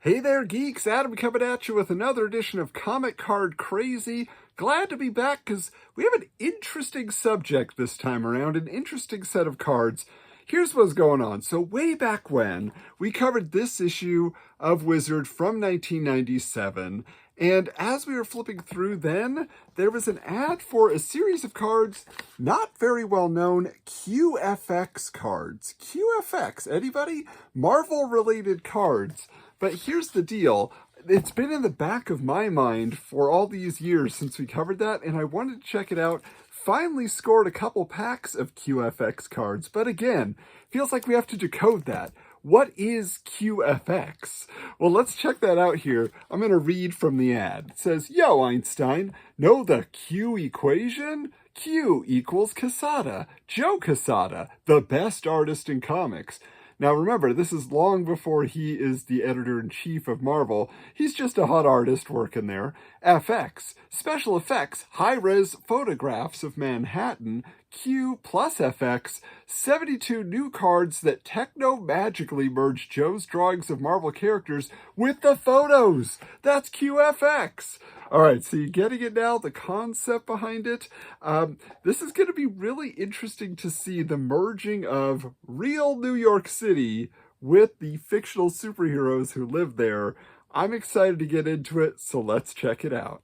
Hey there, geeks! Adam coming at you with another edition of Comic Card Crazy. Glad to be back because we have an interesting subject this time around, an interesting set of cards. Here's what's going on. So way back when, we covered this issue of Wizard from 1997, and as we were flipping through then, there was an ad for a series of cards, not very well known, QFX cards. QFX, anybody? Marvel-related cards. But here's the deal. It's been in the back of my mind for all these years since we covered that, and I wanted to check it out. Finally scored a couple packs of QFX cards, but again, feels like we have to decode that. What is QFX? Well, let's check that out here. I'm going to read from the ad. It says, "Yo, Einstein, know the Q equation? Q equals Quesada, Joe Quesada, the best artist in comics." Now remember, this is long before he is the editor-in-chief of Marvel. He's just a hot artist working there. FX, special effects, high-res photographs of Manhattan. Q plus FX, 72 new cards that techno-magically merge Joe's drawings of Marvel characters with the photos. That's QFX. All right, so you're getting it now, the concept behind it. This is going to be really interesting to see the merging of real New York City with the fictional superheroes who live there. I'm excited to get into it, so let's check it out.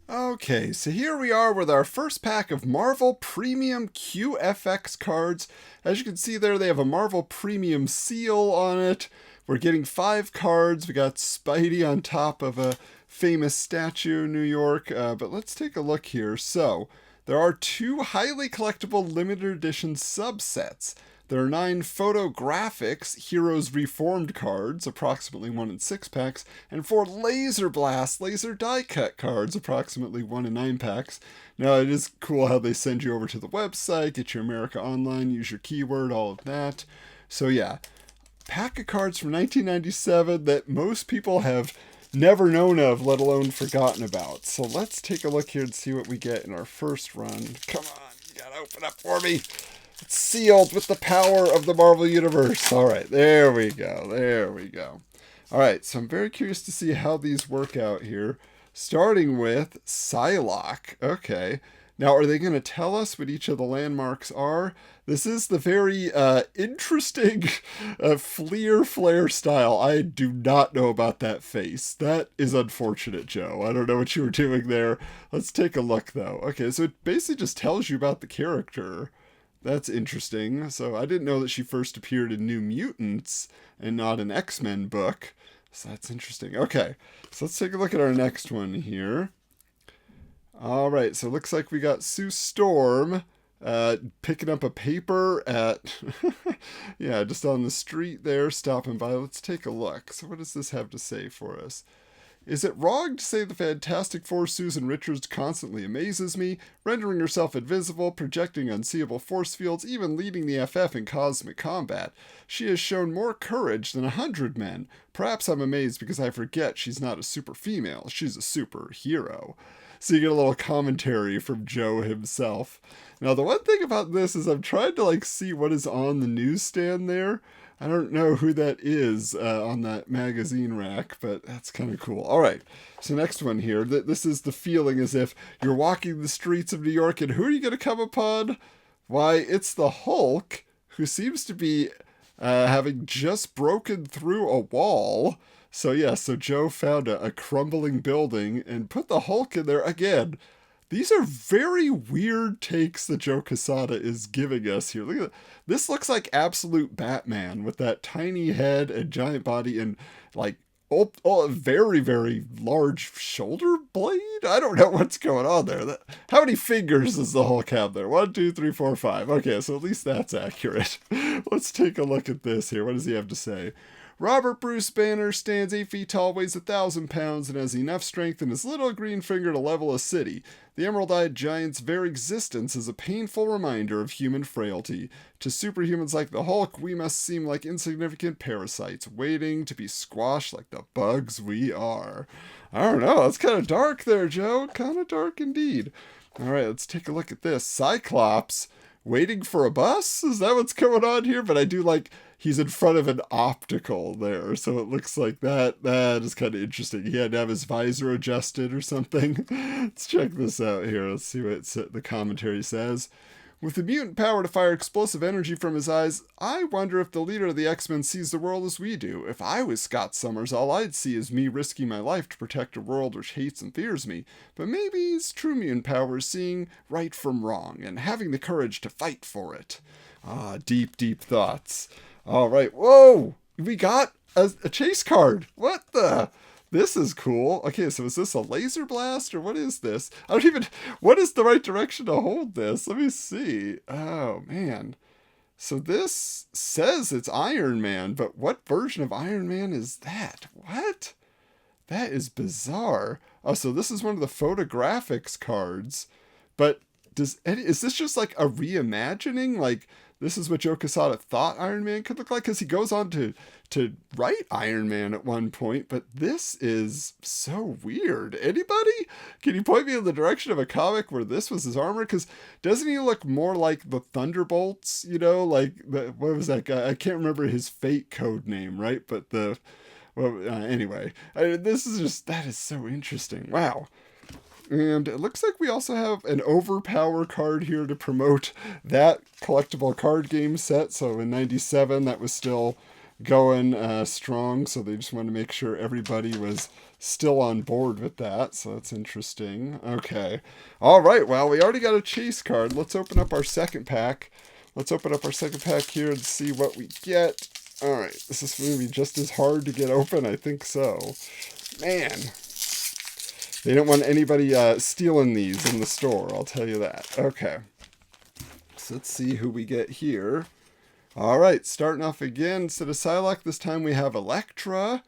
Okay, so here we are with our first pack of Marvel Premium QFX cards. As you can see there, they have a Marvel Premium seal on it. We're getting 5 cards. We got Spidey on top of a famous statue in New York. But let's take a look here. So, there are 2 highly collectible limited edition subsets. There are 9 photographics, Heroes Reformed cards, approximately 1 in 6 packs, and 4 Laser Blast, laser die cut cards, approximately 1 in 9 packs. Now, it is cool how they send you over to the website, get your America Online, use your keyword, all of that. So yeah, pack of cards from 1997 that most people have never known of, let alone forgotten about. So let's take a look here and see what we get in our first run. Come on, you gotta open up for me. It's sealed with the power of the Marvel Universe. All right, there we go. There we go. All right, so I'm very curious to see how these work out here. Starting with Psylocke. Okay. Now, are they going to tell us what each of the landmarks are? This is the very interesting Fleer Flare style. I do not know about that face. That is unfortunate, Joe. I don't know what you were doing there. Let's take a look, though. Okay, so it basically just tells you about the character. That's interesting. So I didn't know that she first appeared in New Mutants and not an X-Men book. So that's interesting. Okay, so let's take a look at our next one here. All right, so it looks like we got Sue Storm picking up a paper at, yeah, just on the street there, stopping by. Let's take a look. So what does this have to say for us? Is it wrong to say the Fantastic Four Susan Richards constantly amazes me, rendering herself invisible, projecting unseeable force fields, even leading the FF in cosmic combat? She has shown more courage than 100 men. Perhaps I'm amazed because I forget she's not a super female, she's a superhero. So you get a little commentary from Joe himself. Now the one thing about this is I'm trying to see what is on the newsstand there. I don't know who that is on that magazine rack, but that's kind of cool. All right, so next one here. This is the feeling as if you're walking the streets of New York, and who are you going to come upon? Why, it's the Hulk, who seems to be having just broken through a wall. So yeah, so Joe found a crumbling building and put the Hulk in there again. These are very weird takes that Joe Quesada is giving us here. Look at that. This looks like absolute Batman with that tiny head and giant body and a very, very large shoulder blade? I don't know what's going on there. How many fingers does the Hulk have there? 1, 2, 3, 4, 5. Okay, so at least that's accurate. Let's take a look at this here. What does he have to say? Robert Bruce Banner stands 8 feet tall, weighs 1,000 pounds, and has enough strength in his little green finger to level a city. The Emerald-Eyed Giant's very existence is a painful reminder of human frailty. To superhumans like the Hulk, we must seem like insignificant parasites, waiting to be squashed like the bugs we are. I don't know, that's kind of dark there, Joe. Kind of dark indeed. All right, let's take a look at this. Cyclops waiting for a bus? Is that what's going on here? But I do like he's in front of an optical there, so it looks like that is kind of interesting. He had to have his visor adjusted or something. Let's check this out here. Let's see what the commentary says. With the mutant power to fire explosive energy from his eyes, I wonder if the leader of the X-Men sees the world as we do. If I was Scott Summers, all I'd see is me risking my life to protect a world which hates and fears me. But maybe his true mutant power is seeing right from wrong and having the courage to fight for it. Ah, deep, deep thoughts. All right. Whoa! We got a chase card. What the? This is cool. Okay, so is this a laser blast or what is this? I don't even... What is the right direction to hold this? Let me see. Oh, man. So this says it's Iron Man, but what version of Iron Man is that? What? That is bizarre. Oh, so this is one of the photographics cards. But is this just like a reimagining? Like, this is what Joe Quesada thought Iron Man could look like? Because he goes on to write Iron Man at one point, but this is so weird. Anybody? Can you point me in the direction of a comic where this was his armor? Because doesn't he look more like the Thunderbolts? You know, like, what was that guy? I can't remember his fate code name, right? But anyway, this is just, that is so interesting. Wow. And it looks like we also have an Overpower card here to promote that collectible card game set. So in 97, that was still going strong. So they just wanted to make sure everybody was still on board with that. So that's interesting. Okay. All right. Well, we already got a chase card. Let's open up our second pack. Let's open up our second pack here and see what we get. All right. This is going to be just as hard to get open. I think so. Man. They don't want anybody stealing these in the store, I'll tell you that. Okay. So let's see who we get here. All right, starting off again. Instead of Psylocke, this time we have Elektra.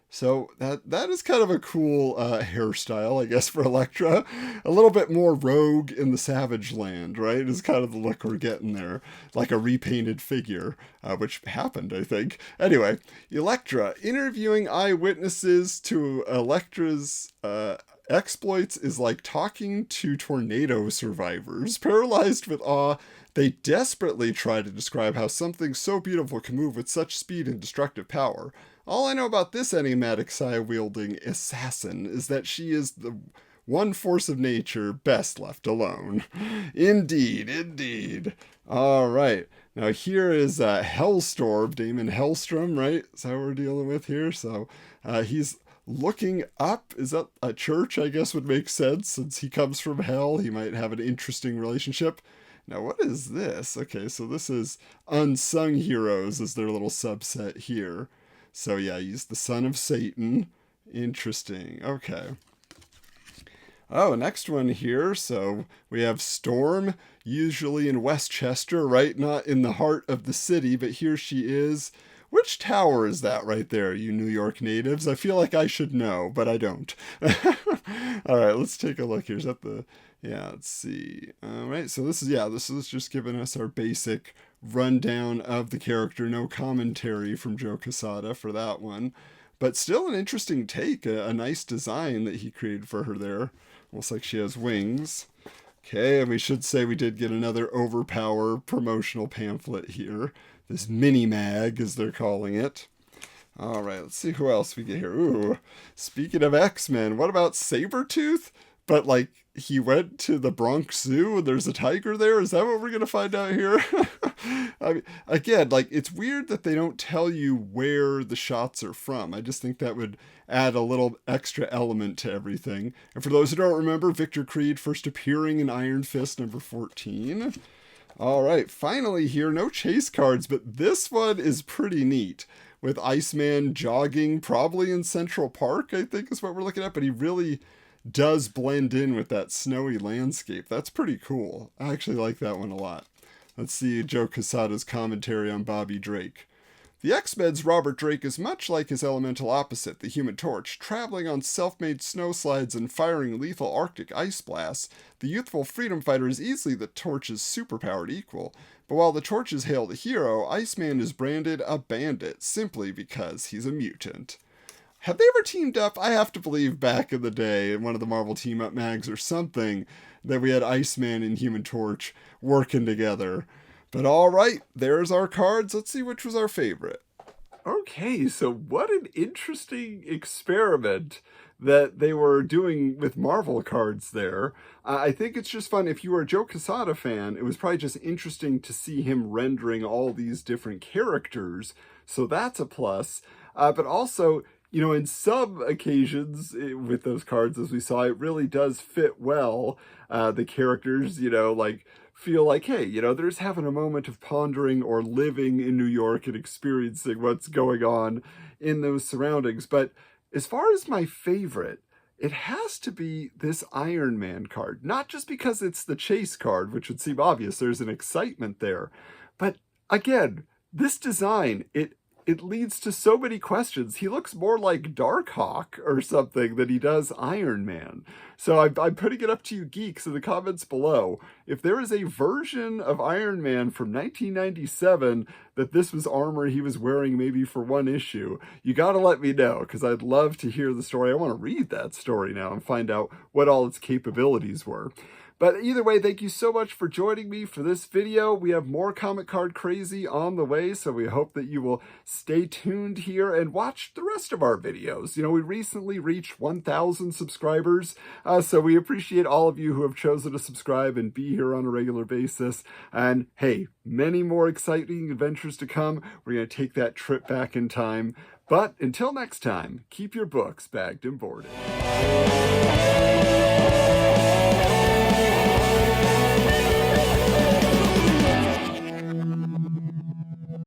So that is kind of a cool hairstyle, I guess, for Elektra. A little bit more rogue in the Savage Land, right? Is kind of the look we're getting there. Like a repainted figure, which happened, I think. Anyway, Elektra, interviewing eyewitnesses to Elektra's exploits is like talking to tornado survivors. Paralyzed with awe, they desperately try to describe how something so beautiful can move with such speed and destructive power. All I know about this enigmatic psi-wielding assassin is that she is the one force of nature best left alone. Indeed, indeed. All right. Now here is Hellstorm, Damon Hellstrom, right? Is that what we're dealing with here? So he's looking up. Is that a church? I guess would make sense since he comes from hell. He might have an interesting relationship. Now, what is this? Okay, so this is Unsung Heroes is their little subset here. So yeah, he's the son of Satan. Interesting. Okay. Oh, next one here. So we have Storm, usually in Westchester, right? Not in the heart of the city, but here she is. Which tower is that right there, you New York natives? I feel like I should know, but I don't. All right, let's take a look here. Is that the... Yeah, let's see. All right, so this is just giving us our basic rundown of the character. No commentary from Joe Quesada for that one. But still an interesting take, a nice design that he created for her there. Looks like she has wings. Okay, and we should say we did get another Overpower promotional pamphlet here. This mini-mag, as they're calling it. All right, let's see who else we get here. Ooh, speaking of X-Men, what about Sabretooth? But, like, he went to the Bronx Zoo and there's a tiger there? Is that what we're going to find out here? I mean, again, like, it's weird that they don't tell you where the shots are from. I just think that would add a little extra element to everything. And for those who don't remember, Victor Creed first appearing in Iron Fist number 14. All right, finally here, no chase cards, but this one is pretty neat. With Iceman jogging, probably in Central Park, I think is what we're looking at, but he really does blend in with that snowy landscape. That's pretty cool. I actually like that one a lot. Let's see Joe Quesada's commentary on Bobby Drake. The X-Men's Robert Drake is much like his elemental opposite, the Human Torch, traveling on self-made snowslides and firing lethal Arctic ice blasts. The youthful freedom fighter is easily the Torch's superpowered equal. But while the Torch is hailed a hero, Iceman is branded a bandit simply because he's a mutant. have they ever teamed up? I have to believe back in the day in one of the Marvel Team Up mags or something that we had Iceman and Human Torch working together. But all right, there's our cards. Let's see which was our favorite. Okay, so what an interesting experiment that they were doing with Marvel cards there. I think it's just fun. If you were a Joe Quesada fan, it was probably just interesting to see him rendering all these different characters. So that's a plus. But also, you know, in some occasions with those cards, as we saw, it really does fit well. The characters, you know, like feel like, hey, you know, they're just having a moment of pondering or living in New York and experiencing what's going on in those surroundings. But as far as my favorite, it has to be this Iron Man card. Not just because it's the chase card, which would seem obvious, there's an excitement there. But again, this design, it leads to so many questions. He looks more like Darkhawk or something than he does Iron Man. So I'm putting it up to you geeks in the comments below. If there is a version of Iron Man from 1997 that this was armor he was wearing maybe for one issue, you gotta let me know, because I'd love to hear the story. I want to read that story now and find out what all its capabilities were. But either way, thank you so much for joining me for this video. We have more Comic Card Crazy on the way, so we hope that you will stay tuned here and watch the rest of our videos. You know, we recently reached 1,000 subscribers, so we appreciate all of you who have chosen to subscribe and be here on a regular basis. And hey, many more exciting adventures to come. We're going to take that trip back in time. But until next time, keep your books bagged and boarded.